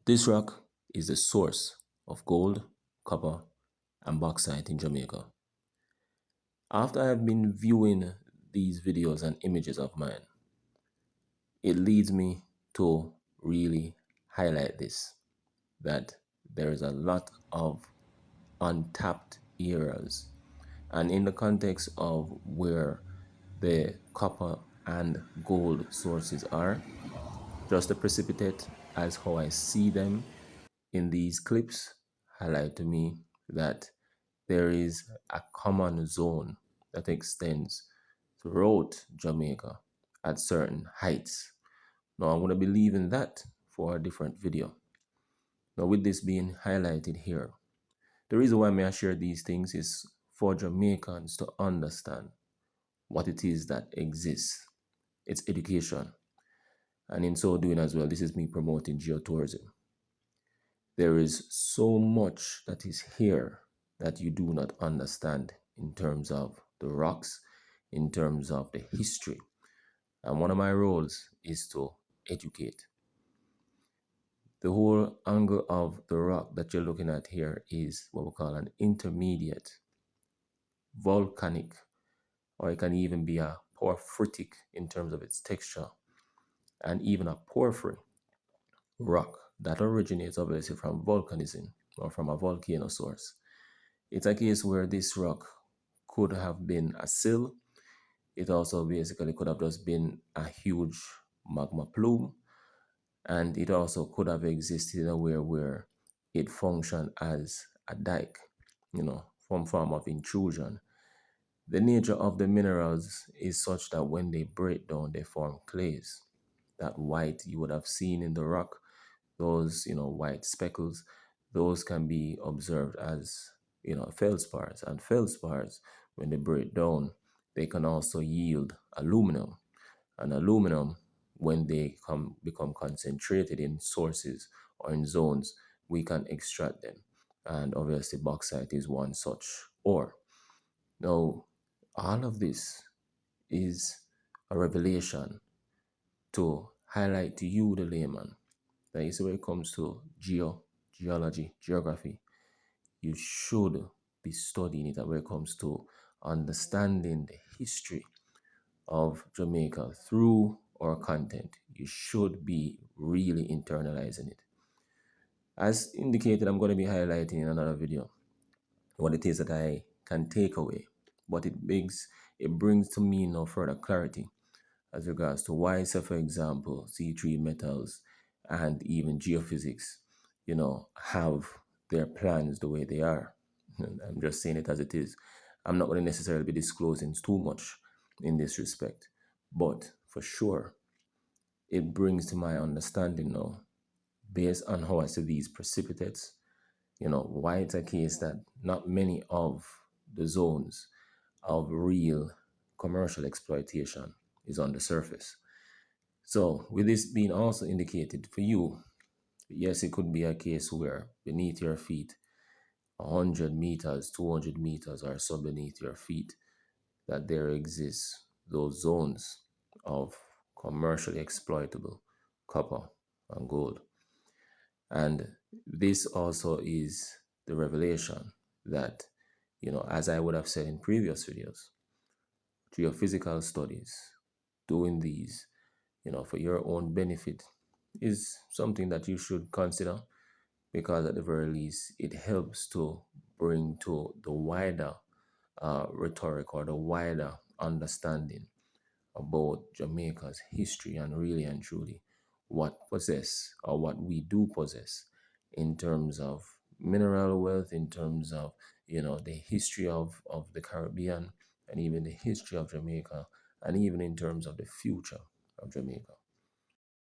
This rock is the source of gold, copper, and bauxite in Jamaica. After I've been viewing these videos and images of mine, it leads me to really highlight this, that there is a lot of untapped areas. And in the context of where the copper and gold sources are, just to precipitate as how I see them in these clips, highlight to me that there is a common zone that extends throughout Jamaica at certain heights. Now I'm going to be leaving that for a different video. Now with this being highlighted here, the reason why I share these things is for Jamaicans to understand what it is that exists. It's education. And in so doing as well, this is me promoting geotourism. There is so much that is here that you do not understand in terms of the rocks, in terms of the history. And one of my roles is to educate. The whole angle of the rock that you're looking at here is what we call an intermediate volcanic, or it can even be a porphyritic in terms of its texture, and even a porphyry rock that originates obviously from volcanism or from a volcano source. It's a case where this rock could have been a sill. It also basically could have just been a huge magma plume, and it also could have existed in a way where it functioned as a dike, some form of intrusion. The nature of the minerals is such that when they break down, they form clays. That white you would have seen in the rock, those white speckles, those can be observed as feldspars. And feldspars, when they break down, they can also yield aluminum. And aluminum, when they become concentrated in sources or in zones, we can extract them. And obviously bauxite is one such ore. Now, all of this is a revelation to highlight to you, the layman, that is when it comes to geology, geography, you should be studying it. And when it comes to understanding the history of Jamaica through our content, you should be really internalizing it. As indicated, I'm going to be highlighting in another video what it is that I can take away, but it brings to me no further clarity as regards to why, say for example, C3 metals and even geophysics, have their plans the way they are. And I'm just saying it as it is. I'm not going to necessarily be disclosing too much in this respect, but for sure, it brings to my understanding now, based on how I see these precipitates, why it's a case that not many of the zones of real commercial exploitation is on the surface. So with this being also indicated for you, yes, it could be a case where beneath your feet, 100 meters, 200 meters or so beneath your feet, that there exists those zones of commercially exploitable copper and gold. And this also is the revelation that, as I would have said in previous videos, geophysical studies, doing these, for your own benefit is something that you should consider, because at the very least, it helps to bring to the wider rhetoric or the wider understanding about Jamaica's history and really and truly what we do possess in terms of mineral wealth, in terms of the history of the Caribbean, and even the history of Jamaica, and even in terms of the future of Jamaica.